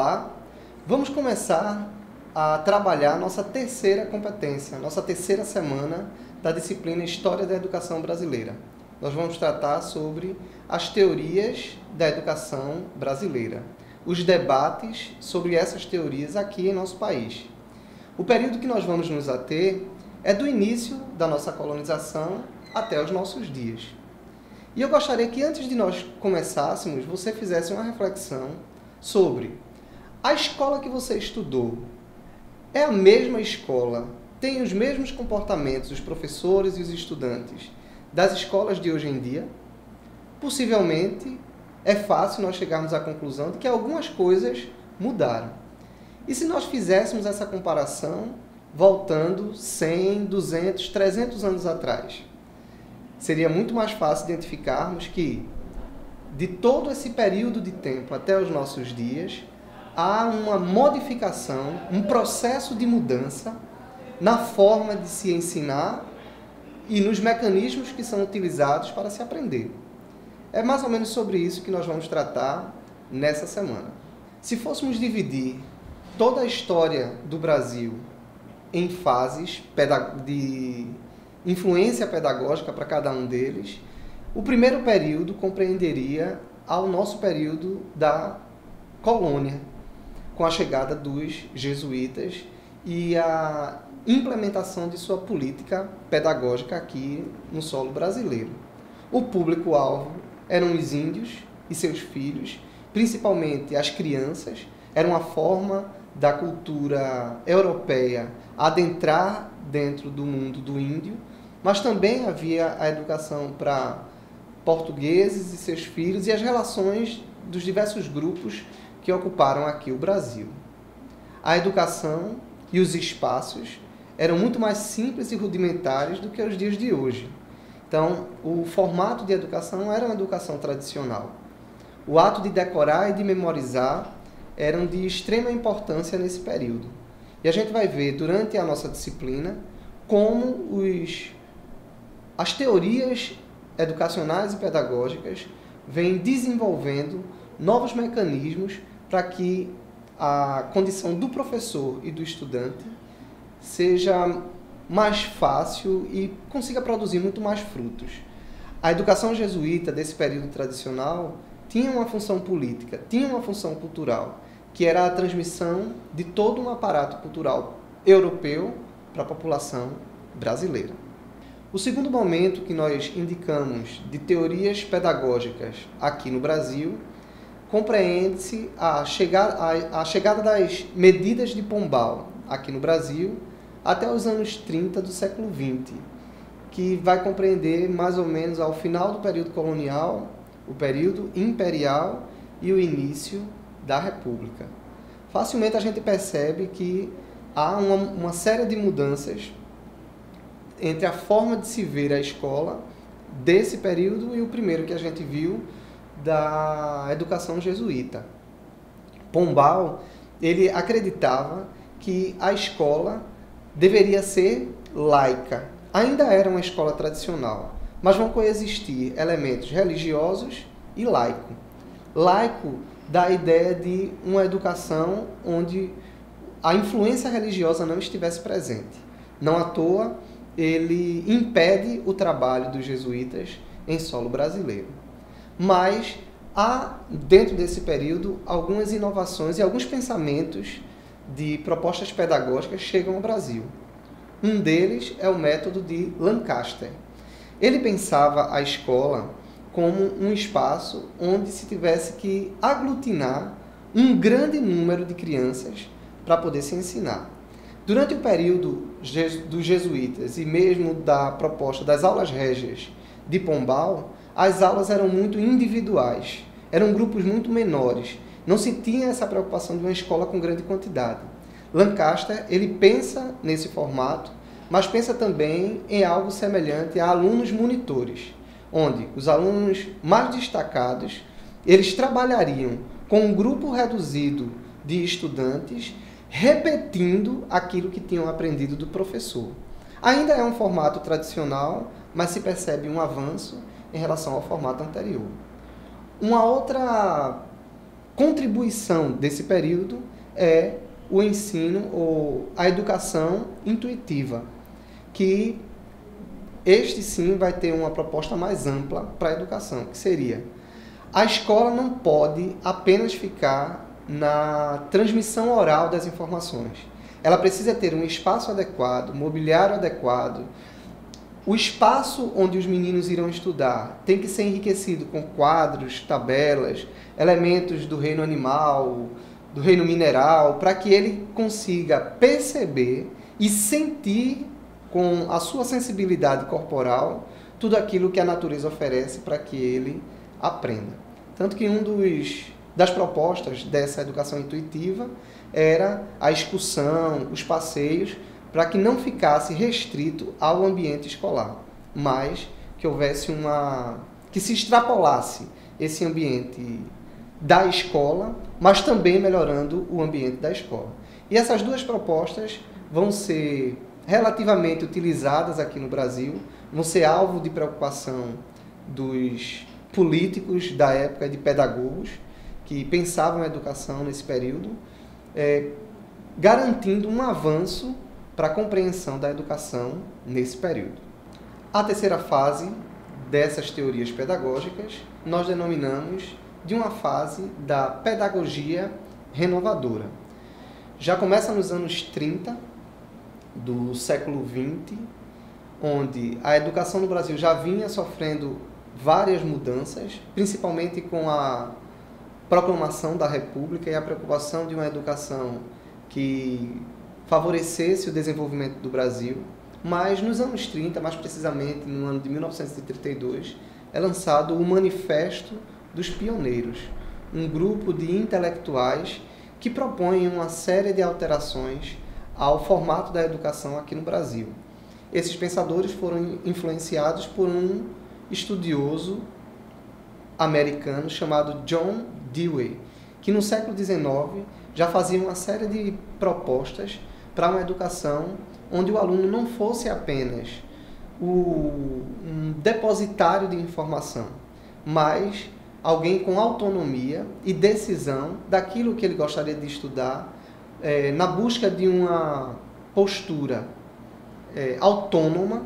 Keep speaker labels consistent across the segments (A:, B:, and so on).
A: Olá, vamos começar a trabalhar nossa terceira competência, nossa terceira semana da disciplina História da Educação Brasileira. Nós vamos tratar sobre as teorias da educação brasileira, os debates sobre essas teorias aqui em nosso país. O período que nós vamos nos ater é do início da nossa colonização até os nossos dias. E eu gostaria que antes de nós começássemos, você fizesse uma reflexão sobre a escola que você estudou. É a mesma escola, tem os mesmos comportamentos, os professores e os estudantes, das escolas de hoje em dia? Possivelmente, é fácil nós chegarmos à conclusão de que algumas coisas mudaram. E se nós fizéssemos essa comparação, voltando 100, 200, 300 anos atrás? Seria muito mais fácil identificarmos que, de todo esse período de tempo até os nossos dias, há uma modificação, um processo de mudança na forma de se ensinar e nos mecanismos que são utilizados para se aprender. É mais ou menos sobre isso que nós vamos tratar nessa semana. Se fôssemos dividir toda a história do Brasil em fases de influência pedagógica para cada um deles, o primeiro período compreenderia ao nosso período da colônia, com a chegada dos jesuítas e a implementação de sua política pedagógica aqui no solo brasileiro. O público-alvo eram os índios e seus filhos, principalmente as crianças. Era uma forma da cultura europeia adentrar dentro do mundo do índio, mas também havia a educação para portugueses e seus filhos e as relações dos diversos grupos que ocuparam aqui o Brasil. A educação e os espaços eram muito mais simples e rudimentares do que os dias de hoje. Então, o formato de educação era uma educação tradicional. O ato de decorar e de memorizar eram de extrema importância nesse período. E a gente vai ver durante a nossa disciplina como as teorias educacionais e pedagógicas vêm desenvolvendo novos mecanismos para que a condição do professor e do estudante seja mais fácil e consiga produzir muito mais frutos. A educação jesuíta desse período tradicional tinha uma função política, tinha uma função cultural, que era a transmissão de todo um aparato cultural europeu para a população brasileira. O segundo momento que nós indicamos de teorias pedagógicas aqui no Brasil compreende-se a chegada das medidas de Pombal aqui no Brasil até os anos 30 do século XX, que vai compreender mais ou menos ao final do período colonial, o período imperial e o início da República. Facilmente a gente percebe que há uma série de mudanças entre a forma de se ver a escola desse período e o primeiro que a gente viu da educação jesuíta. Pombal, ele acreditava que a escola deveria ser laica. Ainda era uma escola tradicional, mas vão coexistir elementos religiosos e laico. Laico dá a ideia de uma educação onde a influência religiosa não estivesse presente. Não à toa, ele impede o trabalho dos jesuítas em solo brasileiro. Mas há, dentro desse período, algumas inovações e alguns pensamentos de propostas pedagógicas chegam ao Brasil. Um deles é o método de Lancaster. Ele pensava a escola como um espaço onde se tivesse que aglutinar um grande número de crianças para poder se ensinar. Durante o período dos jesuítas e mesmo da proposta das aulas régias de Pombal, as aulas eram muito individuais, eram grupos muito menores, não se tinha essa preocupação de uma escola com grande quantidade. Lancaster, ele pensa nesse formato, mas pensa também em algo semelhante a alunos monitores, onde os alunos mais destacados, eles trabalhariam com um grupo reduzido de estudantes, repetindo aquilo que tinham aprendido do professor. Ainda é um formato tradicional, mas se percebe um avanço em relação ao formato anterior. Uma outra contribuição desse período é o ensino ou a educação intuitiva, que este sim vai ter uma proposta mais ampla para a educação, que seria: a escola não pode apenas ficar na transmissão oral das informações. Ela precisa ter um espaço adequado, mobiliário adequado. O espaço onde os meninos irão estudar tem que ser enriquecido com quadros, tabelas, elementos do reino animal, do reino mineral, para que ele consiga perceber e sentir com a sua sensibilidade corporal tudo aquilo que a natureza oferece para que ele aprenda. Tanto que das propostas dessa educação intuitiva era a excursão, os passeios, para que não ficasse restrito ao ambiente escolar, mas que houvesse que se extrapolasse esse ambiente da escola, mas também melhorando o ambiente da escola. E essas duas propostas vão ser relativamente utilizadas aqui no Brasil, vão ser alvo de preocupação dos políticos da época, de pedagogos, que pensavam a educação nesse período, garantindo um avanço para a compreensão da educação nesse período. A terceira fase dessas teorias pedagógicas nós denominamos de uma fase da pedagogia renovadora. Já começa nos anos 30 do século XX, onde a educação no Brasil já vinha sofrendo várias mudanças, principalmente com a proclamação da República e a preocupação de uma educação que favorecesse o desenvolvimento do Brasil. Mas nos anos 30, mais precisamente no ano de 1932, é lançado o Manifesto dos Pioneiros, um grupo de intelectuais que propõem uma série de alterações ao formato da educação aqui no Brasil. Esses pensadores foram influenciados por um estudioso americano chamado John Dewey, que no século XIX já fazia uma série de propostas para uma educação onde o aluno não fosse apenas um depositário de informação, mas alguém com autonomia e decisão daquilo que ele gostaria de estudar, na busca de uma postura autônoma,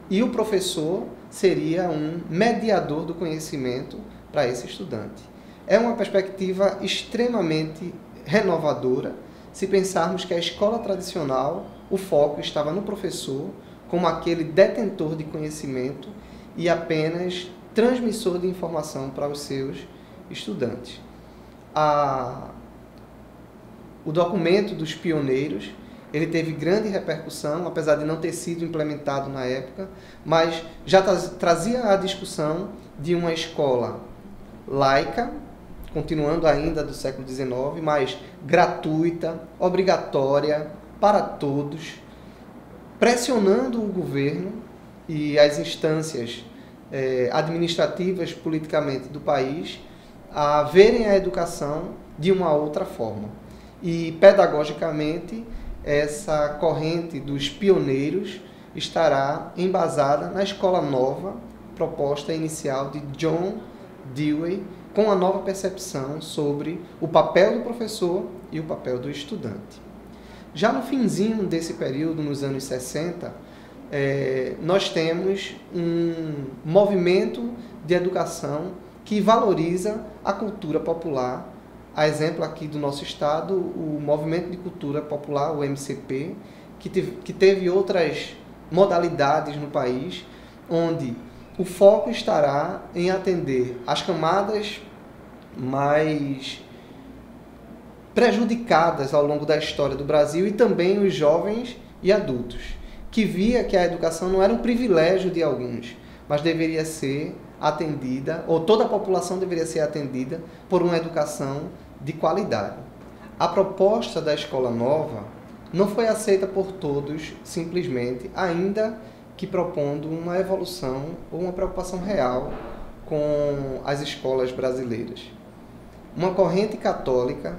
A: e o professor seria um mediador do conhecimento para esse estudante. É uma perspectiva extremamente renovadora se pensarmos que a escola tradicional, o foco estava no professor como aquele detentor de conhecimento e apenas transmissor de informação para os seus estudantes. O documento dos pioneiros, ele teve grande repercussão, apesar de não ter sido implementado na época, mas já trazia a discussão de uma escola laica, continuando ainda do século XIX, mas gratuita, obrigatória para todos, pressionando o governo e as instâncias administrativas politicamente do país a verem a educação de uma outra forma. E pedagogicamente, essa corrente dos pioneiros estará embasada na escola nova, proposta inicial de John Dewey, com a nova percepção sobre o papel do professor e o papel do estudante. Já no finzinho desse período, nos anos 60, nós temos um movimento de educação que valoriza a cultura popular. A exemplo aqui do nosso estado, o Movimento de Cultura Popular, o MCP, que teve outras modalidades no país, onde o foco estará em atender as camadas mais prejudicadas ao longo da história do Brasil e também os jovens e adultos, que via que a educação não era um privilégio de alguns, mas deveria ser atendida, ou toda a população deveria ser atendida por uma educação de qualidade. A proposta da escola nova não foi aceita por todos simplesmente, ainda que propondo uma evolução ou uma preocupação real com as escolas brasileiras. Uma corrente católica,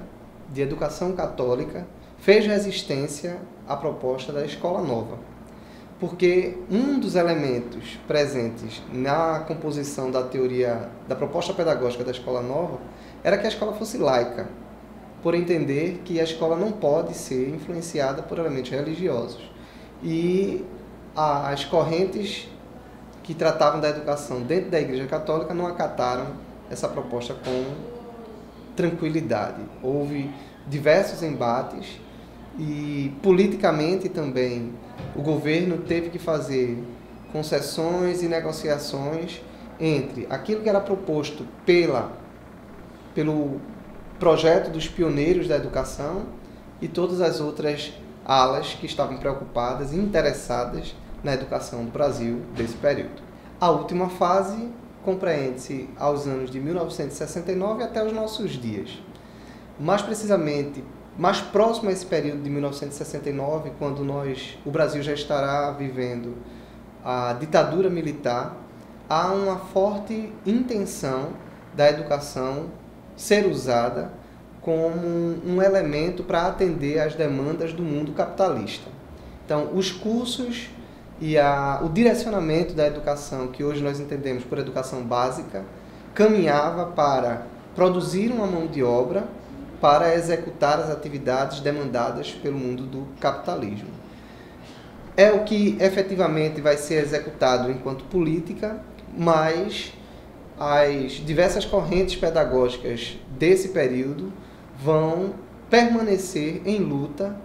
A: de educação católica, fez resistência à proposta da escola nova, porque um dos elementos presentes na composição da teoria, da proposta pedagógica da escola nova, era que a escola fosse laica, por entender que a escola não pode ser influenciada por elementos religiosos. E as correntes que tratavam da educação dentro da Igreja Católica não acataram essa proposta com tranquilidade. Houve diversos embates e, politicamente também, o governo teve que fazer concessões e negociações entre aquilo que era proposto pelo projeto dos pioneiros da educação e todas as outras alas que estavam preocupadas e interessadas na educação do Brasil desse período. A última fase compreende-se aos anos de 1969 até os nossos dias. Mais precisamente, mais próximo a esse período de 1969, quando o Brasil já estará vivendo a ditadura militar, há uma forte intenção da educação ser usada como um elemento para atender às demandas do mundo capitalista. Então, os cursos e o direcionamento da educação, que hoje nós entendemos por educação básica, caminhava para produzir uma mão de obra para executar as atividades demandadas pelo mundo do capitalismo. É o que efetivamente vai ser executado enquanto política, mas as diversas correntes pedagógicas desse período vão permanecer em luta,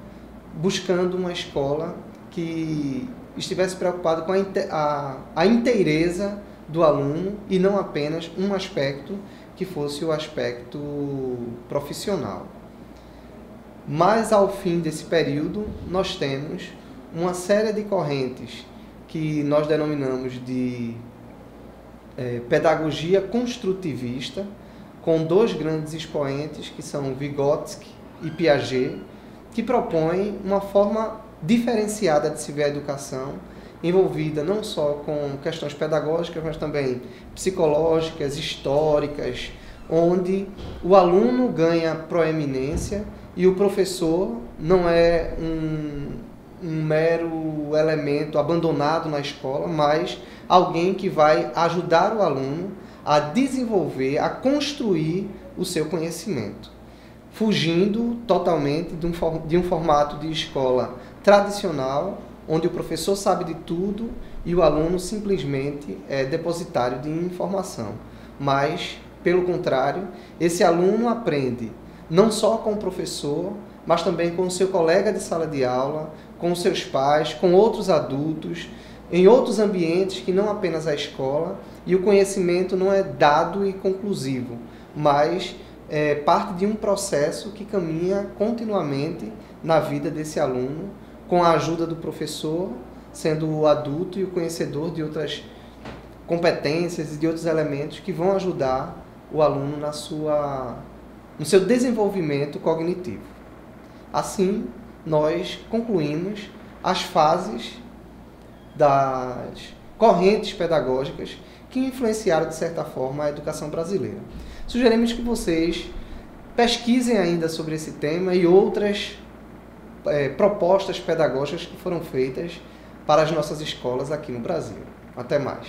A: buscando uma escola que estivesse preocupada com a inteireza do aluno e não apenas um aspecto que fosse o aspecto profissional. Mas ao fim desse período, nós temos uma série de correntes que nós denominamos de pedagogia construtivista, com dois grandes expoentes, que são Vygotsky e Piaget, que propõem uma forma diferenciada de se ver a educação, envolvida não só com questões pedagógicas, mas também psicológicas, históricas, onde o aluno ganha proeminência e o professor não é um mero elemento abandonado na escola, mas alguém que vai ajudar o aluno a desenvolver, a construir o seu conhecimento, fugindo totalmente de um formato de escola tradicional, onde o professor sabe de tudo e o aluno simplesmente é depositário de informação. Mas, pelo contrário, esse aluno aprende não só com o professor, mas também com o seu colega de sala de aula, com os seus pais, com outros adultos, em outros ambientes que não apenas a escola, e o conhecimento não é dado e conclusivo, mas é parte de um processo que caminha continuamente na vida desse aluno, com a ajuda do professor, sendo o adulto e o conhecedor de outras competências e de outros elementos que vão ajudar o aluno no seu desenvolvimento cognitivo. Assim, nós concluímos as fases das correntes pedagógicas que influenciaram, de certa forma, a educação brasileira. Sugerimos que vocês pesquisem ainda sobre esse tema e outras propostas pedagógicas que foram feitas para as nossas escolas aqui no Brasil. Até mais!